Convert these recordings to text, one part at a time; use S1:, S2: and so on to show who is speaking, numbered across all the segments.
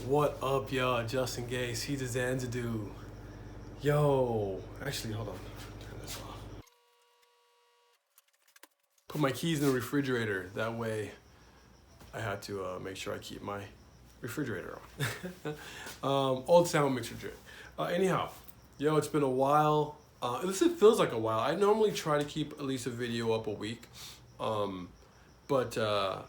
S1: What up, y'all? Justin Gay, Seeds of Zanzidu. Yo, actually, hold on. Turn this off. Put my keys in the refrigerator. That way, I had to make sure I keep my refrigerator on. Old Sound mixer drink. Anyhow, yo, it's been a while. At least it feels like a while. I normally try to keep at least a video up a week. But to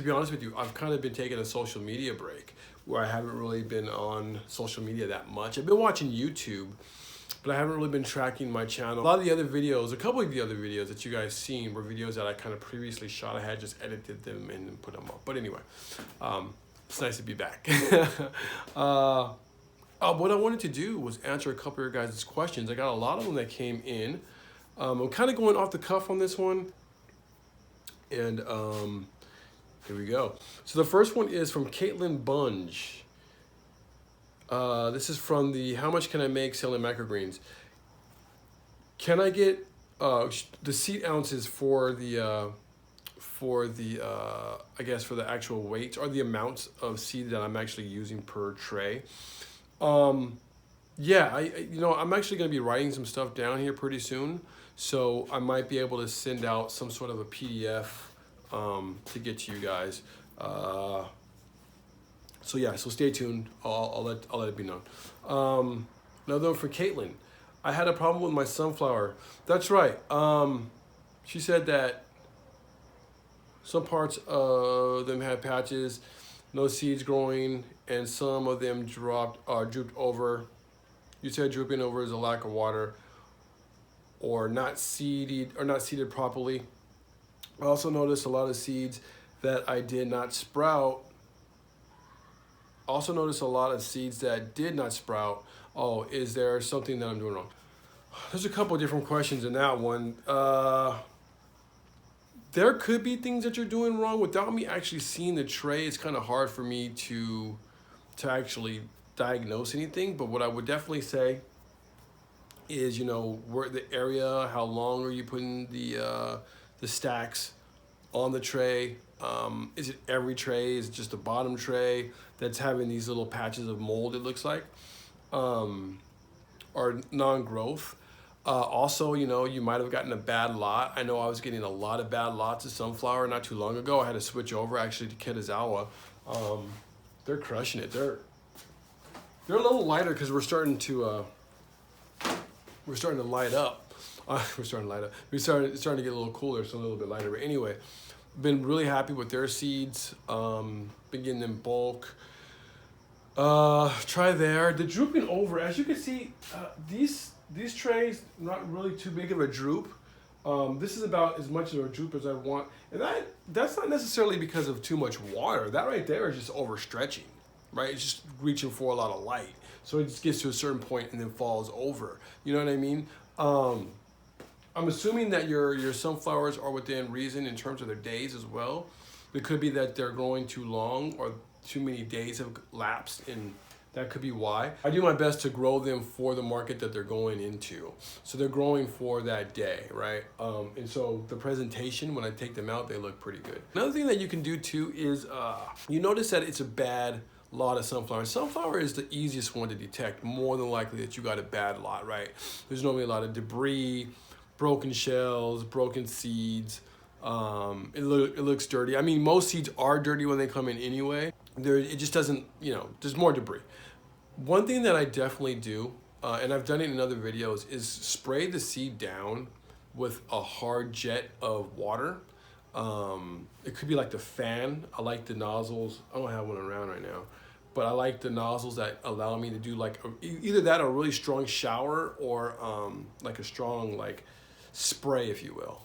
S1: be honest with you, I've kind of been taking a social media break where I haven't really been on social media that much. I've been watching YouTube, but I haven't really been tracking my channel. A lot of the other videos, a couple of the other videos that you guys seen were videos that I kind of previously shot. I had just edited them and put them up. But anyway, it's nice to be back. What I wanted to do was answer a couple of your guys' questions. I got a lot of them that came in. I'm kind of going off the cuff on this one. And here we go. So the first one is from Caitlin Bunge. This is from the How Much Can I Make Selling Microgreens? Can I get the seed ounces for the I guess for the actual weight or the amounts of seed that I'm actually using per tray? Yeah, I'm actually going to be writing some stuff down here pretty soon, so I might be able to send out some sort of a PDF to get to you guys. So yeah, so stay tuned. I'll let it be known. Another one for Caitlin. I had a problem with my sunflower. That's right. She said that some parts of them had patches, no seeds growing, and some of them drooped over. You said drooping over is a lack of water, or not seeded properly. I also noticed a lot of seeds that I did not sprout. Also noticed a lot of seeds that did not sprout. Oh, is there something that I'm doing wrong? There's a couple of different questions in that one. There could be things that you're doing wrong. Without me actually seeing the tray, it's kind of hard for me to actually diagnose anything. But what I would definitely say is, where the area, how long are you putting the stacks on the tray? Is it every tray? Is it just the bottom tray that's having these little patches of mold, it looks like, or non-growth? Also, you might have gotten a bad lot. I know I was getting a lot of bad lots of sunflower not too long ago. I had to switch over actually to Kitazawa. They're crushing it. They're a little lighter because we're starting to light up. It's starting to get a little cooler, so a little bit lighter. But anyway, been really happy with their seeds. Been getting them bulk. Try there. The drooping over, as you can see, these trays not really too big of a droop. This is about as much of a droop as I want, and that's not necessarily because of too much water. That right there is just overstretching, right? It's just reaching for a lot of light, so it just gets to a certain point and then falls over. You know what I mean? I'm assuming that your sunflowers are within reason in terms of their days as well. It could be that they're growing too long or too many days have lapsed, and that could be why. I do my best to grow them for the market that they're going into. So they're growing for that day, right? And so the presentation, when I take them out, they look pretty good. Another thing that you can do too is, you notice that it's a bad lot of sunflower. Sunflower is the easiest one to detect, more than likely that you got a bad lot, right? There's normally a lot of debris, broken shells, broken seeds. It looks dirty. I mean, most seeds are dirty when they come in anyway. It just doesn't, there's more debris. One thing that I definitely do, and I've done it in other videos, is spray the seed down with a hard jet of water. It could be like the fan. I like the nozzles. I don't have one around right now, but I like the nozzles that allow me to do like either that or a really strong shower or like a strong spray, if you will.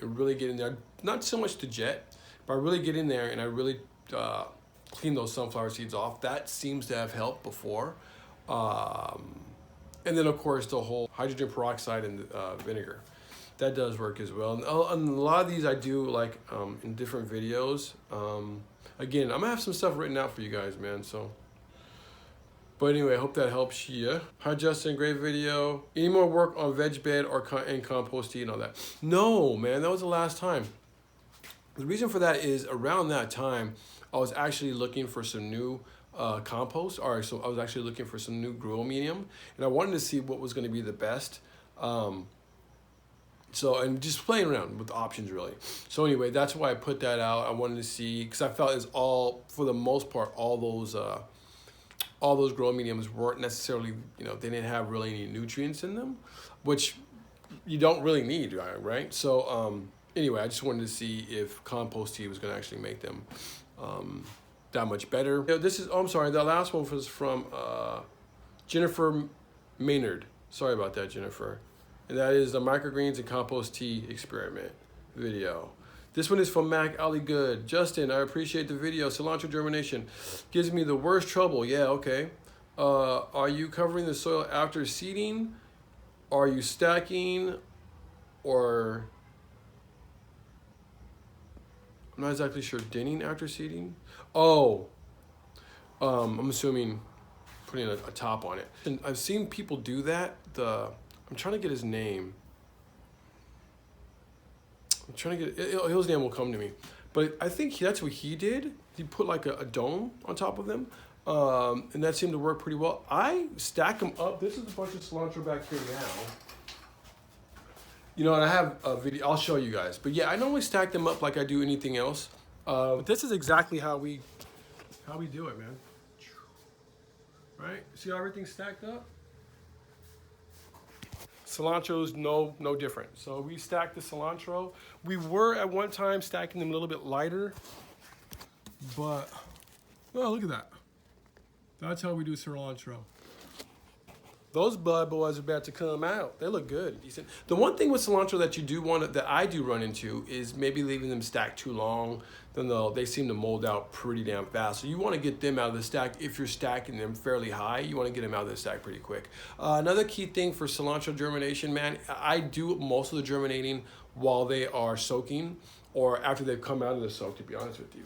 S1: Really get in there, not so much the jet, but I really get in there and I really clean those sunflower seeds off. That seems to have helped before. And then of course the whole hydrogen peroxide and vinegar, that does work as well. And a lot of these I do in different videos. Again, I'm gonna have some stuff written out for you guys, man, so. But anyway, I hope that helps you. Hi Justin, great video. Any more work on veg bed and compost tea and all that? No, man, that was the last time. The reason for that is around that time, I was actually looking for some new compost. All right, so I was actually looking for some new grow medium, and I wanted to see what was going to be the best. So, and just playing around with options really. So anyway, that's why I put that out. I wanted to see, because I felt it's all, for the most part, all those grow mediums weren't necessarily, you know, they didn't have really any nutrients in them, which you don't really need, right? So anyway, I just wanted to see if Compost Tea was going to actually make them that much better. You know, this is, oh, I'm sorry, the last one was from Jennifer Maynard. Sorry about that, Jennifer. And that is the microgreens and compost tea experiment video. This one is from Mac Ali Good. Justin, I appreciate the video. Cilantro germination gives me the worst trouble. Yeah, okay. Are you covering the soil after seeding? Are you stacking? Or I'm not exactly sure. Denning after seeding? Oh, I'm assuming putting a top on it. And I've seen people do that. I'm trying to get his name. I'm trying to get his name will come to me, but I think that's what he did. He put like a dome on top of them, and that seemed to work pretty well. I stack them up. This is a bunch of cilantro back here now. You know, and I have a video. I'll show you guys. But yeah, I normally stack them up like I do anything else. But this is exactly how we do it, man. Right? See how everything's stacked up? Cilantro's no different. So we stack the cilantro. We were at one time stacking them a little bit lighter, but oh, look at that. That's how we do cilantro. Those bud boys are about to come out. They look good. Decent. The one thing with cilantro that you do want, that I do run into, is maybe leaving them stacked too long. Then they seem to mold out pretty damn fast. So you want to get them out of the stack. If you're stacking them fairly high, you want to get them out of the stack pretty quick. Another key thing for cilantro germination, man, I do most of the germinating while they are soaking or after they've come out of the soak, to be honest with you.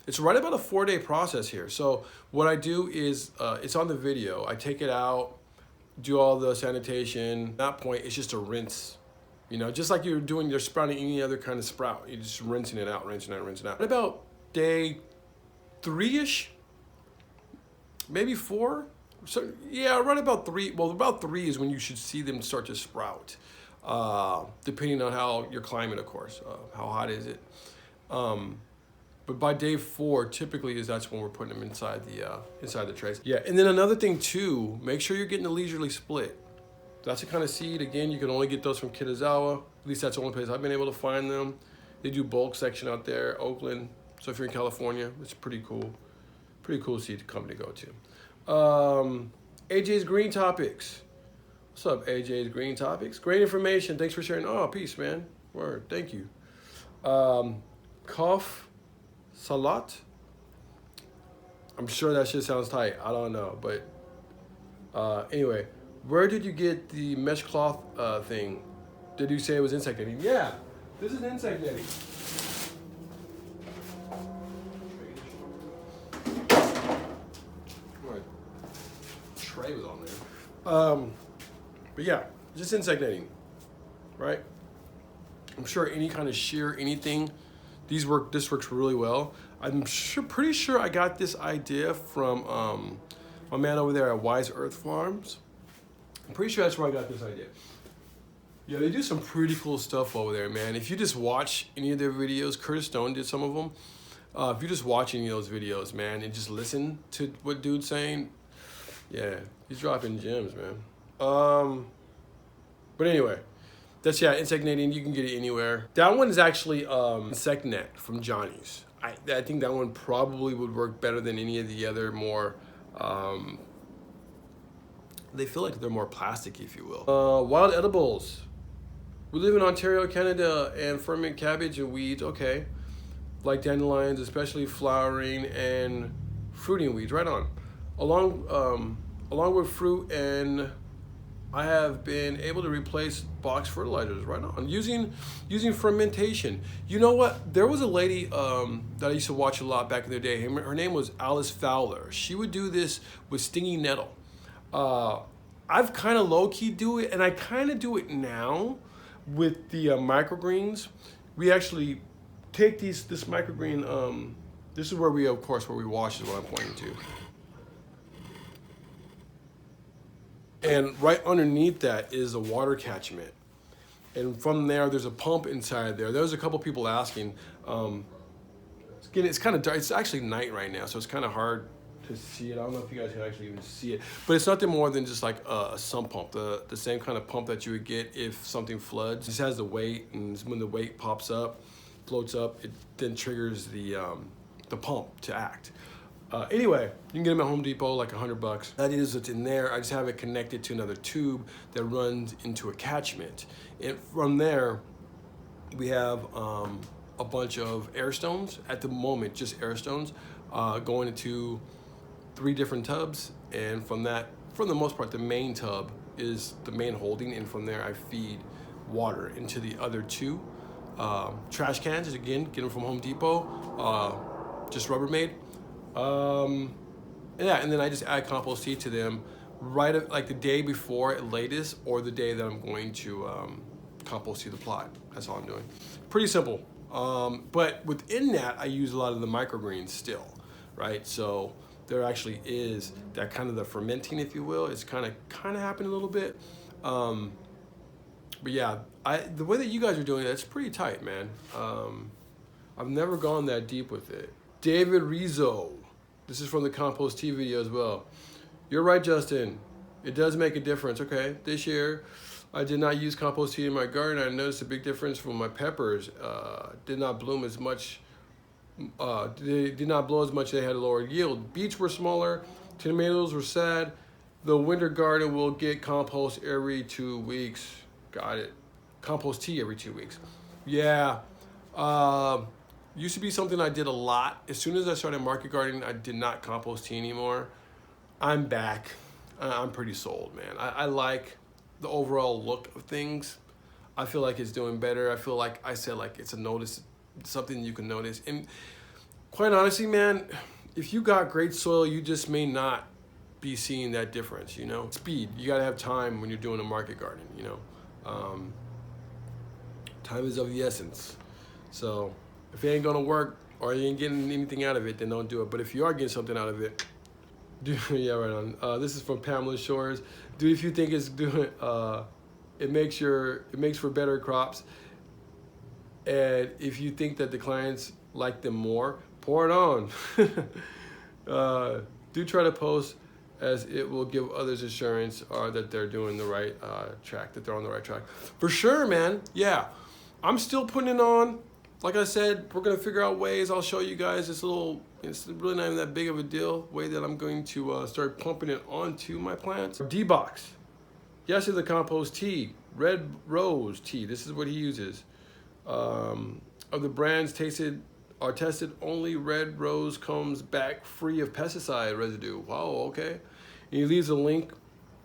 S1: It's right about a 4-day process here. So what I do is, it's on the video. I take it out, do all the sanitation. At that point, it's just a rinse. You know, just like you're sprouting any other kind of sprout. You're just rinsing it out, rinsing it out, rinsing it out. At about day 3-ish, maybe 4. So yeah, right about 3. Well, about 3 is when you should see them start to sprout, depending on how your climate, of course. How hot is it? But by day 4, typically that's when we're putting them inside the trays. Yeah, and then another thing too, make sure you're getting a leisurely split. That's the kind of seed, again, you can only get those from Kitazawa. At least that's the only place I've been able to find them. They do bulk section out there, Oakland. So if you're in California, it's pretty cool. Pretty cool seed company to go to. AJ's Green Topics. What's up, AJ's Green Topics? Great information. Thanks for sharing. Oh, peace, man. Word. Thank you. Cough Salat. I'm sure that shit sounds tight. I don't know, but anyway, where did you get the mesh cloth thing? Did you say it was insect netting? Yeah, this is insect netting. My tray was on there. But yeah, just insect netting, right? I'm sure any kind of shear, anything. This works really well. I'm pretty sure I got this idea from my man over there at Wise Earth Farms. I'm pretty sure that's where I got this idea. Yeah, they do some pretty cool stuff over there, man. If you just watch any of their videos, Curtis Stone did some of them. If you just watch any of those videos, man, and just listen to what dude's saying, yeah, he's dropping gems, man. But anyway. That's, yeah, insect netting. You can get it anywhere. That one is actually Insect Net from Johnny's. I think that one probably would work better than any of the other more, they feel like they're more plasticky, if you will. Wild edibles. We live in Ontario, Canada, and ferment cabbage and weeds, okay. Like dandelions, especially flowering and fruiting weeds, right on. Along with fruit, and I have been able to replace box fertilizers, right on, using fermentation. You know what? There was a lady that I used to watch a lot back in the day. Her name was Alice Fowler. She would do this with stinging nettle. I've kind of low-key do it, and I kind of do it now with the microgreens. We actually take this microgreen This is where we, of course, where we wash is what I'm pointing to. And right underneath that is a water catchment. And from there, there's a pump inside there. There was a couple people asking. Again, it's kind of dark. It's actually night right now, so it's kind of hard to see it. I don't know if you guys can actually even see it. But it's nothing more than just like a sump pump, the same kind of pump that you would get if something floods. This has the weight, and when the weight pops up, floats up, it then triggers the pump to act. Anyway, you can get them at Home Depot, like $100. That is what's in there. I just have it connected to another tube that runs into a catchment. And from there, we have a bunch air stones. At the moment, just air stones going into 3 different tubs. And from that, for the most part, the main tub is the main holding. And from there, I feed water into the other 2 trash cans. Again, get them from Home Depot, just Rubbermaid. Yeah, and then I just add compost tea to them right like the day before at latest, or the day that I'm going to compost tea the plot. That's all I'm doing. Pretty simple. But within that, I use a lot of the microgreens still, right? So there actually is that kind of the fermenting, if you will. It's kind of happening a little bit. But yeah, the way that you guys are doing it, it's pretty tight, man. I've never gone that deep with it. David Rizzo. This is from the Compost Tea video as well. You're right, Justin. It does make a difference. Okay, this year I did not use compost tea in my garden. I noticed a big difference from my peppers. Did not bloom as much. They did not blow as much. They had a lower yield. Beets were smaller. Tomatoes were sad. The winter garden will get compost every 2 weeks. Got it. Compost tea every 2 weeks. Yeah. Used to be something I did a lot. As soon as I started market gardening, I did not compost tea anymore. I'm back. I'm pretty sold, man. I like the overall look of things. I feel like it's doing better. I feel like I said, like, it's a notice, something you can notice. And quite honestly, man, if you got great soil, you just may not be seeing that difference, you know? Speed, you gotta have time when you're doing a market garden, you know? Time is of the essence. So if it ain't gonna work or you ain't getting anything out of it, then don't do it. But if you are getting something out of it, do yeah, right on. This is from Pamela Shores. Do if you think it's doing, it makes for better crops. And if you think that the clients like them more, pour it on. Do try to post, as it will give others assurance that they're doing the right track, that they're on the right track. For sure, man. Yeah, I'm still putting it on. Like I said, we're gonna figure out ways. I'll show you guys this little, it's really not even that big of a deal, way that I'm going to start pumping it onto my plants. D-Box. Yes, to the compost tea. Red Rose tea. This is what he uses. Of the brands tested, only Red Rose comes back free of pesticide residue. Wow, okay. And he leaves a link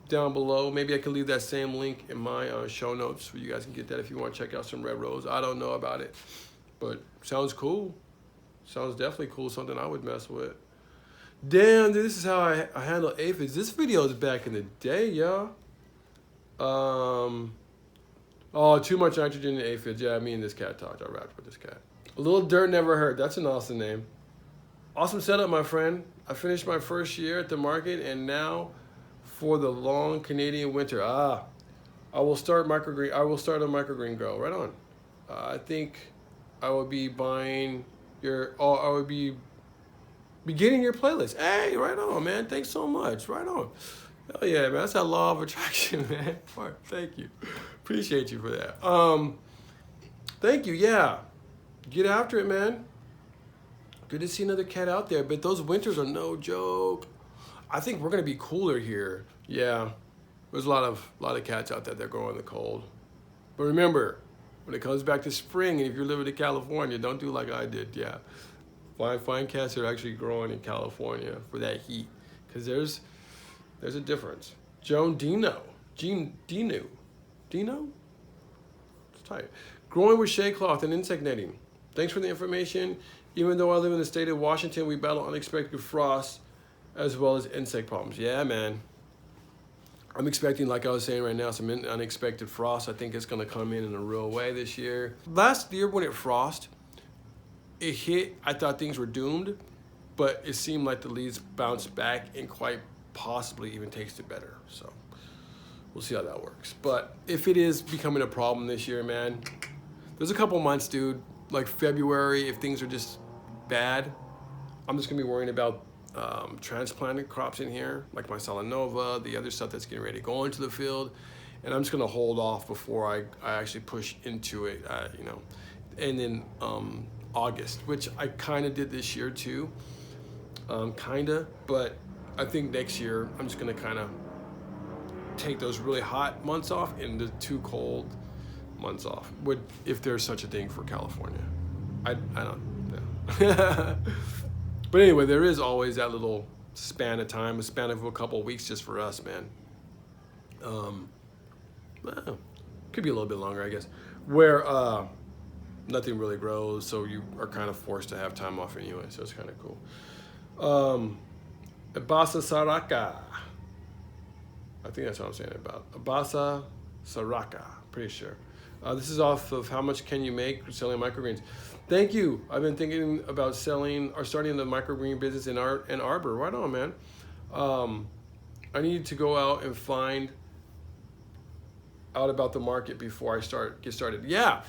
S1: down below. Maybe I could leave that same link in my show notes so you guys can get that if you want to check out some Red Rose. I don't know about it, but sounds cool. Sounds definitely cool, something I would mess with. Damn, dude, this is how I handle aphids. This video is back in the day, y'all. Oh, too much nitrogen in aphids. Yeah, me and this cat talked. I rapped with this cat. A little dirt never hurt. That's an awesome name. Awesome setup, my friend. I finished my first year at the market, and now for the long Canadian winter. I will start a microgreen grow. Right on. I think I will be buying I would be beginning your playlist. Hey, right on, man. Thanks so much. Right on. Oh yeah, man. That's that law of attraction, man. Thank you. Appreciate you for that. Thank you. Yeah. Get after it, man. Good to see another cat out there, but those winters are no joke. I think we're gonna be cooler here. Yeah. There's a lot of cats out there that grow in the cold. But remember, when it comes back to spring, and if you're living in California, don't do like I did. Yeah. Find cats that are actually growing in California for that heat, because there's a difference. Dino? It's tight. Growing with shade cloth and insect netting. Thanks for the information. Even though I live in the state of Washington, we battle unexpected frost as well as insect problems. Yeah, man. I'm expecting, like I was saying right now, some unexpected frost. I think it's going to come in a real way this year. Last year when it frost, it hit, I thought things were doomed, but it seemed like the leaves bounced back and quite possibly even tasted better. So we'll see how that works. But if it is becoming a problem this year, man, there's a couple months, dude, like February, if things are just bad, I'm just gonna be worrying about transplanted crops in here, like my Salanova, the other stuff that's getting ready to go into the field. And I'm just gonna hold off before I actually push into it, you know. And then August, which I kind of did this year too, but I think next year I'm just gonna kind of take those really hot months off and the too cold months off, if there's such a thing for California. I don't know. But anyway, there is always that little span of time, a span of a couple of weeks just for us, man. Well, could be a little bit longer, I guess, where nothing really grows, so you are kind of forced to have time off anyway, so it's kind of cool. Abasa Saraka. I think that's what I'm saying about. Abasa Saraka, pretty sure. This is off of How Much Can You Make Selling Microgreens. Thank you. I've been thinking about starting the microgreen business in Ann Arbor. Right on, man. I need to go out and find out about the market before I get started. Yeah,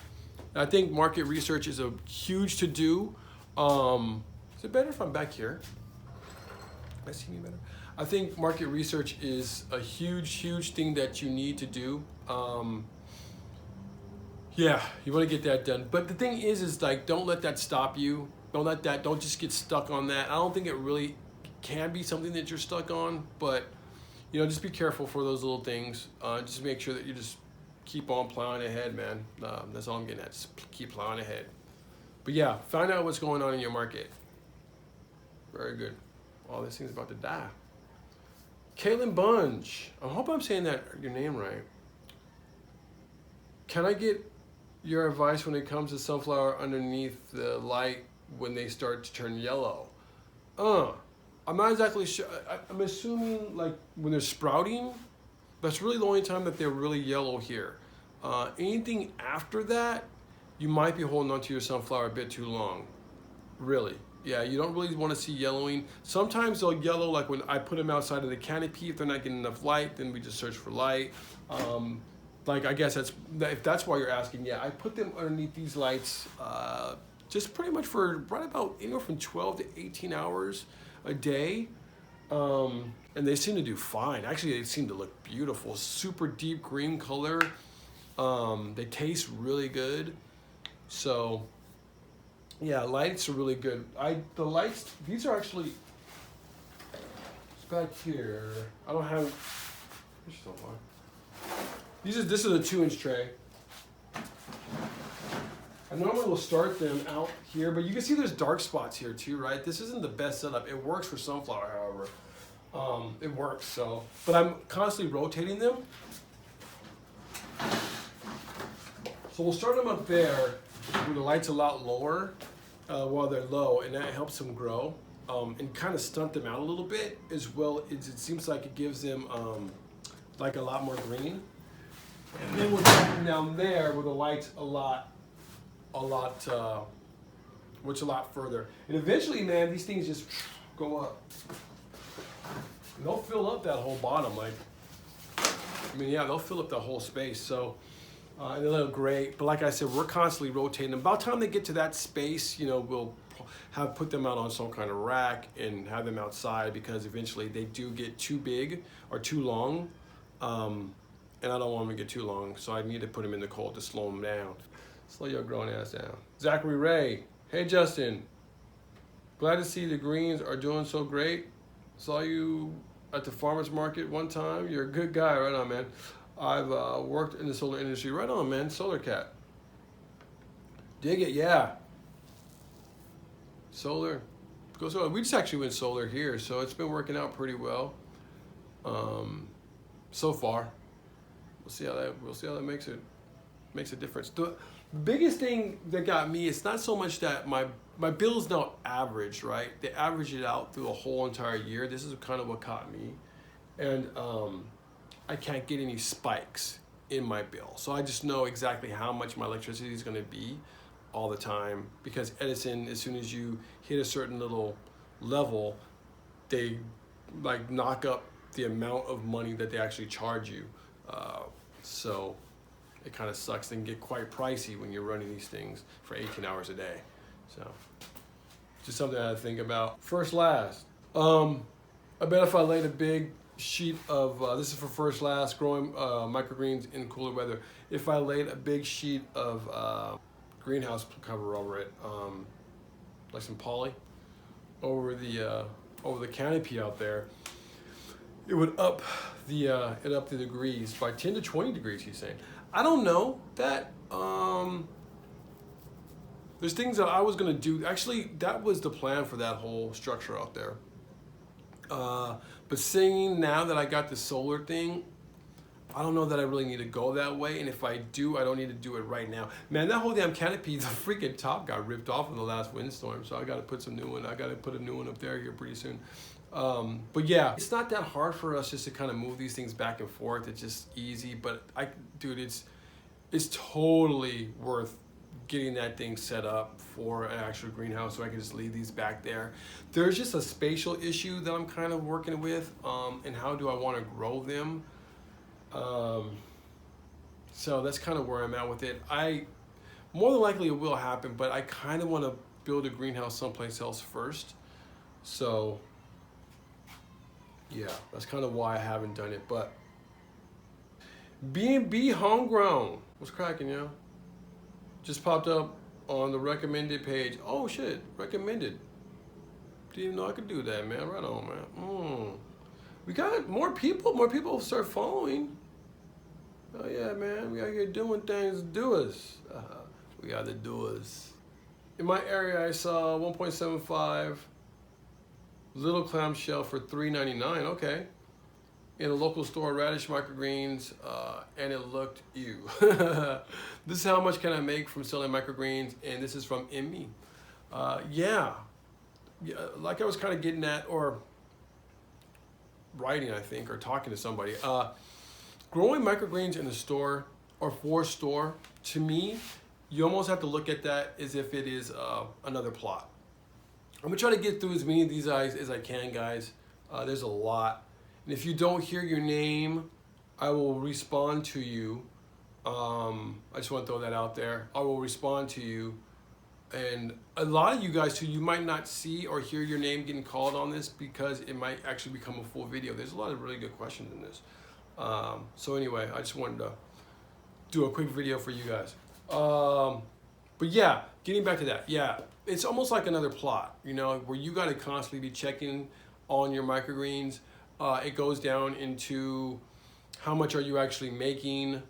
S1: I think market research is a huge to do. Is it better if I'm back here? Am I seeing you better? I think market research is a huge thing that you need to do. Yeah, you want to get that done. But the thing is like, don't let that stop you. Don't just get stuck on that. I don't think it really can be something that you're stuck on, but you know, just be careful for those little things. Just make sure that you just keep on plowing ahead, man. That's all I'm getting at, just keep plowing ahead. But yeah, find out what's going on in your market. Very good. Oh, this thing's about to die. Kaylin Bunge, I hope I'm saying your name right. Can I get your advice when it comes to sunflower underneath the light when they start to turn yellow? I'm not exactly sure. I'm assuming like when they're sprouting, that's really the only time that they're really yellow here. Anything after that, you might be holding onto your sunflower a bit too long. Really. Yeah, you don't really want to see yellowing. Sometimes they'll yellow like when I put them outside of the canopy. If they're not getting enough light, then we just search for light. Like I guess if that's why you're asking, yeah, I put them underneath these lights just pretty much for right about anywhere from 12 to 18 hours a day. And they seem to do fine. Actually, they seem to look beautiful. Super deep green color. They taste really good. So yeah, lights are really good. The lights, these are actually, it's back here. I don't have, there's so far. This is a 2-inch tray. I normally will start them out here, but you can see there's dark spots here too, right? This isn't the best setup. It works for sunflower, however. It works, so. But I'm constantly rotating them. So we'll start them up there where the light's a lot lower while they're low, and that helps them grow and kind of stunt them out a little bit as well. It seems like it gives them like a lot more green. And then we'll drop them down there where the light's a lot further. And eventually, man, these things just go up. And they'll fill up that whole bottom. They'll fill up the whole space. So, and they look great. But like I said, we're constantly rotating them. About the time they get to that space, we'll put them out on some kind of rack and have them outside, because eventually they do get too big or too long. And I don't want them to get too long, so I need to put them in the cold to slow them down. Slow your growing ass down. Zachary Ray, hey Justin. Glad to see the greens are doing so great. Saw you at the farmer's market one time. You're a good guy, right on, man. I've worked in the solar industry, right on, man. Solar cat. Dig it, yeah. Solar. Go solar. We just actually went solar here, so it's been working out pretty well. So far. We'll see how that makes a difference. The biggest thing that got me, it's not so much that my bill's now average, right? They average it out through a whole entire year. This is kind of what caught me. And I can't get any spikes in my bill. So I just know exactly how much my electricity is going to be. all the time, because Edison, as soon as you hit a certain little level, they like knock up the amount of money that they actually charge you. So it kind of sucks and get quite pricey when you're running these things for 18 hours a day. So just something I think about. First last, I bet if I laid a big sheet of, this is for first last, growing microgreens in cooler weather. If I laid a big sheet of greenhouse cover over it, like some poly, over the canopy out there, it would up the degrees by 10 to 20 degrees, he's saying. I don't know that. There's things that I was gonna do. Actually, that was the plan for that whole structure out there. But seeing now that I got the solar thing, I don't know that I really need to go that way. And if I do, I don't need to do it right now. Man, that whole damn canopy, the freaking top got ripped off in the last windstorm. So I got to put some new one. I got to put a new one up there here pretty soon. But yeah, it's not that hard for us just to kind of move these things back and forth. It's just easy. But dude, it's totally worth getting that thing set up for an actual greenhouse, so I can just leave these back there. There's just a spatial issue that I'm kind of working with, and how do I want to grow them. So that's kind of where I'm at with it. More than likely it will happen, but I kind of want to build a greenhouse someplace else first. So yeah, that's kind of why I haven't done it. But B&B homegrown, what's cracking, yo? Just popped up on the recommended page. Oh shit, recommended. Didn't even know I could do that, man. Right on, man. We got more people start following. Oh yeah, man, we out here doing things, doers. We are the doers. In my area, I saw 1.75 little clamshell for $3.99. Okay. In a local store, radish microgreens, and it looked ew. This is how much can I make from selling microgreens, and this is from me. Yeah, like I was kind of getting at, or writing, I think, or talking to somebody. Growing microgreens in a store or for store, to me, you almost have to look at that as if it is another plot. I'm gonna try to get through as many of these as I can, guys. There's a lot. And if you don't hear your name, I will respond to you. I just want to throw that out there. I will respond to you. And a lot of you guys too, you might not see or hear your name getting called on this because it might actually become a full video. There's a lot of really good questions in this. So anyway, I just wanted to do a quick video for you guys. But yeah, getting back to that. Yeah, it's almost like another plot, you know, where you got to constantly be checking on your microgreens. It goes down into how much are you actually making,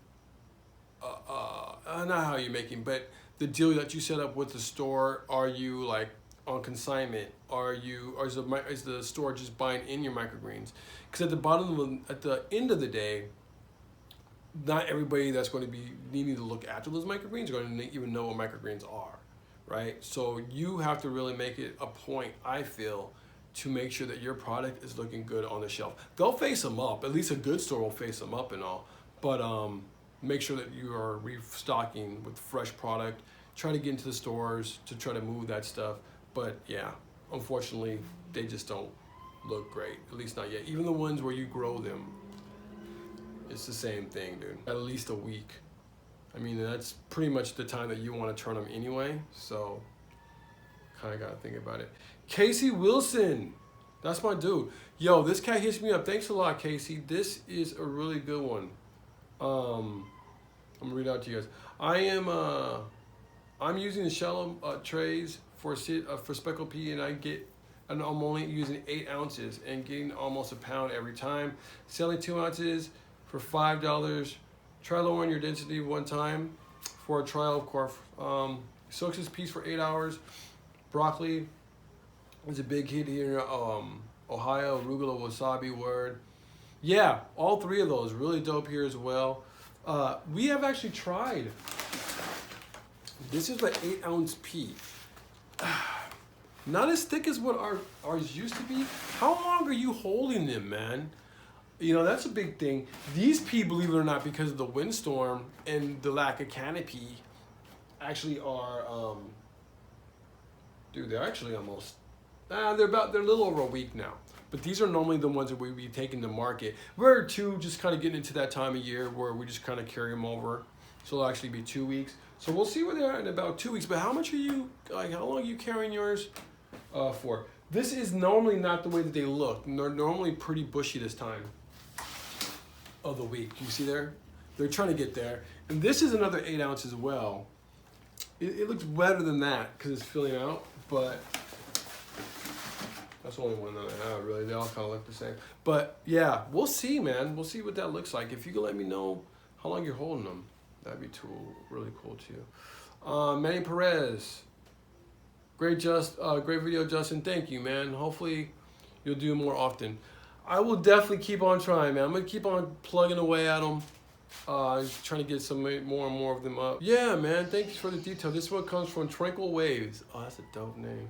S1: not how you're making, but the deal that you set up with the store. Are you like on consignment? Or is the store just buying in your microgreens? Because at the end of the day, not everybody that's going to be needing to look after those microgreens are going to even know what microgreens are, right? So you have to really make it a point, I feel, to make sure that your product is looking good on the shelf. They'll face them up. At least a good store will face them up and all. But make sure that you are restocking with fresh product. Try to get into the stores to try to move that stuff. But yeah, unfortunately, they just don't look great. At least not yet. Even the ones where you grow them, it's the same thing, dude. At least a week. I mean, that's pretty much the time that you want to turn them anyway. So kind of got to think about it. Casey Wilson, that's my dude. Yo, this cat hits me up. Thanks a lot, Casey. This is a really good one. I'm gonna read out to you guys. I'm using the shallow trays for speckled pea, and I'm only using 8 ounces and getting almost a pound every time. Selling 2 ounces for $5. Try lowering your density one time for a trial, of course. Soaks this piece for 8 hours. Broccoli is a big hit here. Ohio, arugula, wasabi, word. Yeah, all 3 of those really dope here as well. We have actually tried. This is the 8-ounce pea. Not as thick as what ours used to be. How long are you holding them, man? You know, that's a big thing. These pea, believe it or not, because of the windstorm and the lack of canopy, actually are, dude, they're actually almost, they're a little over a week now. But these are normally the ones that we be taking to market. We're just kind of getting into that time of year where we just kind of carry them over. So it'll actually be 2 weeks. So we'll see where they're at in about 2 weeks. But how much are you, like, how long are you carrying yours for? This is normally not the way that they look. They're normally pretty bushy this time of the week. You see there? They're trying to get there. And this is another 8 ounce as well. It looks better than that because it's filling out, but that's the only one that I have, really. They all kind of look the same. But yeah, we'll see, man. We'll see what that looks like. If you can let me know how long you're holding them, that'd be really cool too. Manny Perez. Great video, Justin. Thank you, man. Hopefully you'll do more often. I will definitely keep on trying, man. I'm going to keep on plugging away at them. Trying to get some more and more of them up. Yeah, man. Thank you for the detail. This one comes from Tranquil Waves. Oh, that's a dope name.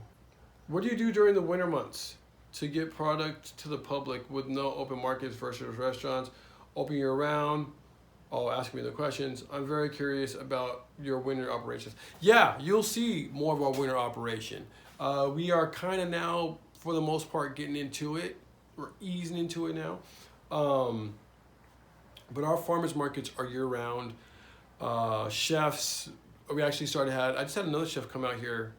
S1: What do you do during the winter months to get product to the public with no open markets versus restaurants open year round? Oh, ask me the questions. I'm very curious about your winter operations. Yeah, you'll see more of our winter operation. We are kind of now, for the most part, getting into it. We're easing into it now. But our farmers markets are year round. Chefs, we actually I just had another chef come out here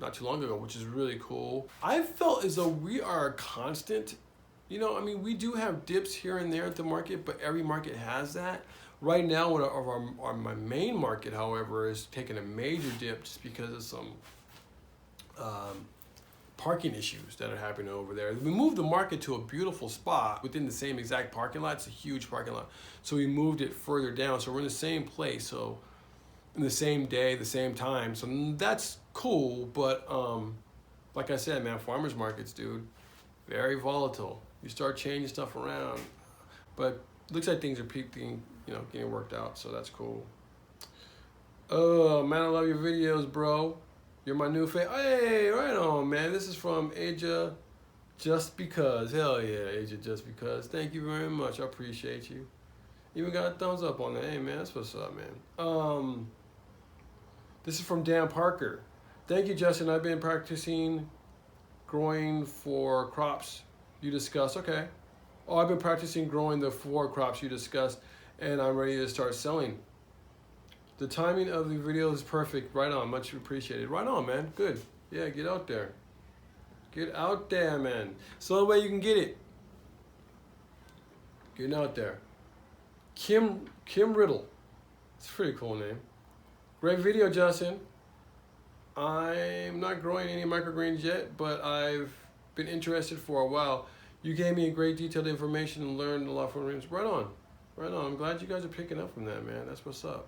S1: not too long ago, which is really cool. I felt as though we are constant. You know, I mean, we do have dips here and there at the market, but every market has that. Right now, my main market, however, is taking a major dip just because of some parking issues that are happening over there. We moved the market to a beautiful spot within the same exact parking lot. It's a huge parking lot. So we moved it further down. So we're in the same place. So in the same day, the same time. So that's cool. But like I said, man, farmers markets, dude, very volatile. You start changing stuff around. But looks like things are peaking, you know, getting worked out. So that's cool. Oh, man, I love your videos, bro. You're my new fan. Hey, right on, man. This is from Asia Just Because. Hell yeah, Asia Just Because. Thank you very much. I appreciate you. Even got a thumbs up on that. Hey, man, that's what's up, man. This is from Dan Parker. Thank you, Justin. I've been practicing growing for crops you discussed. Okay. Oh, I've been practicing growing the 4 crops you discussed, and I'm ready to start selling. The timing of the video is perfect. Right on. Much appreciated. Right on, man. Good. Yeah, get out there. Get out there, man. So the way you can get it. Getting out there. Kim Riddle. It's a pretty cool name. Great video, Justin. I'm not growing any microgreens yet, but I've been interested for a while. You gave me a great detailed information and learned a lot from it. Right on. Right on. I'm glad you guys are picking up from that, man. That's what's up.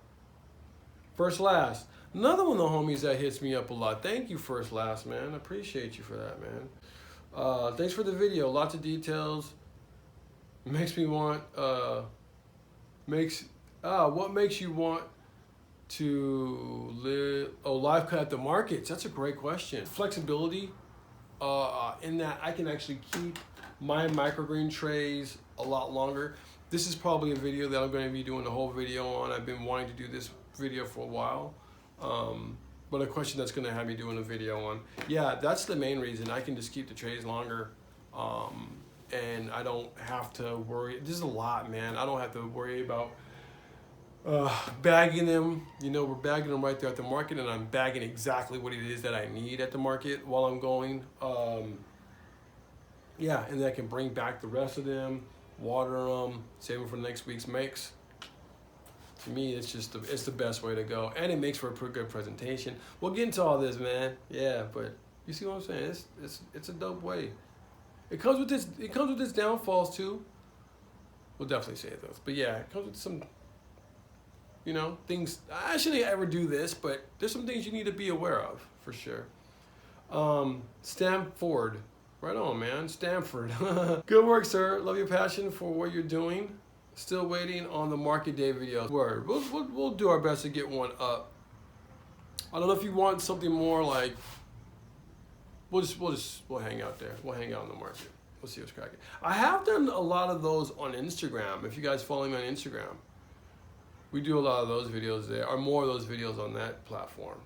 S1: First Last. Another one of the homies that hits me up a lot. Thank you, First Last, man. I appreciate you for that, man. Thanks for the video. Lots of details. Makes me want, what makes you want to live cut at the markets? That's a great question. Flexibility, in that I can actually keep my microgreen trays a lot longer. This is probably a video that I'm going to be doing the whole video on. I've been wanting to do this video for a while, but a question that's going to have me doing a video on. Yeah, that's the main reason. I can just keep the trays longer, and I don't have to worry. This is a lot, man. I don't have to worry about bagging them. You know, we're bagging them right there at the market, and I'm bagging exactly what it is that I need at the market while I'm going. Yeah, and then I can bring back the rest of them, water them, save them for next week's mix. To me, it's just it's the best way to go, and it makes for a pretty good presentation. We'll get into all this, man. Yeah, but you see what I'm saying? It's a dope way. It comes with this downfalls too. We'll definitely say those, but yeah, it comes with some, you know, things. I shouldn't ever do this, but there's some things you need to be aware of for sure. Stanford, right on, man. Stanford. Good work, sir. Love your passion for what you're doing. Still waiting on the market day video. Word. We'll do our best to get one up. I don't know if you want something more like. We'll hang out there. We'll hang out in the market. We'll see what's cracking. I have done a lot of those on Instagram. If you guys follow me on Instagram, We do a lot of those videos there, or more of those videos on that platform.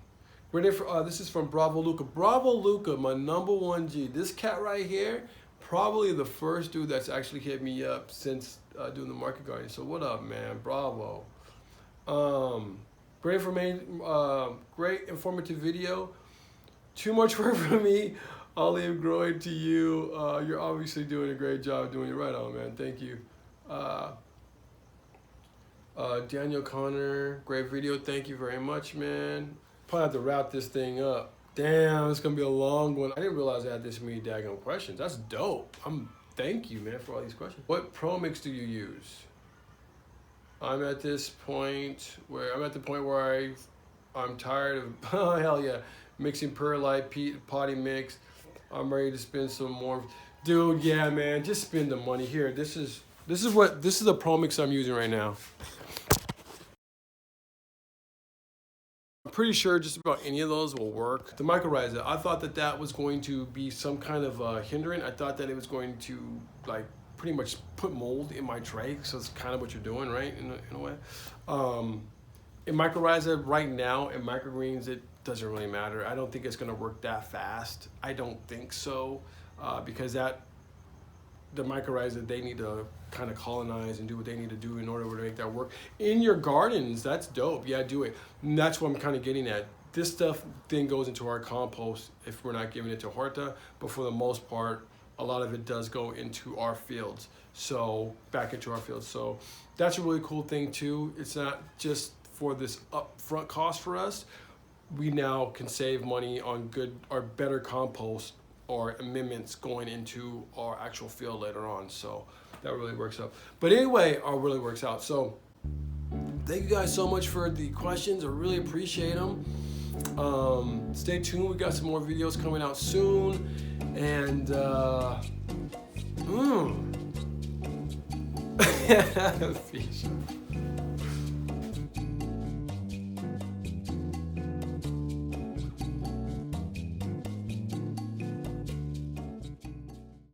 S1: This is from Bravo Luca. Bravo Luca, my #1 G. This cat right here, probably the first dude that's actually hit me up since doing the market garden. So what up, man? Bravo. Great information, great informative video. Too much work for me. I'll leave growing to you. You're obviously doing a great job doing it right on, man. Thank you. Daniel Connor, great video. Thank you very much, man. Probably have to wrap this thing up. Damn, it's gonna be a long one. I didn't realize I had this many daggone questions. That's dope. Thank you, man, for all these questions. What pro mix do you use? I'm at the point where I'm tired of oh hell yeah, mixing perlite, peat, potty mix. I'm ready to spend some more. Dude, yeah, man, just spend the money here. This is the pro mix I'm using right now. I'm pretty sure just about any of those will work. The mycorrhiza, I thought that was going to be some kind of hindrance. I thought that it was going to like pretty much put mold in my tray, so it's kind of what you're doing, right, in a way. In mycorrhiza right now, in microgreens, it doesn't really matter. I don't think it's gonna work that fast. I don't think so, because the mycorrhiza, they need to kind of colonize and do what they need to do in order to make that work. In your gardens, that's dope. Yeah, do it. And that's what I'm kind of getting at. This stuff then goes into our compost if we're not giving it to Horta, but for the most part, a lot of it does go into our fields. So back into our fields. So that's a really cool thing too. It's not just for this upfront cost for us. We now can save money on good or better compost or amendments going into our actual field later on. So that really works out. But anyway, it really works out. So thank you guys so much for the questions. I really appreciate them. Stay tuned. We got some more videos coming out soon. And Fish.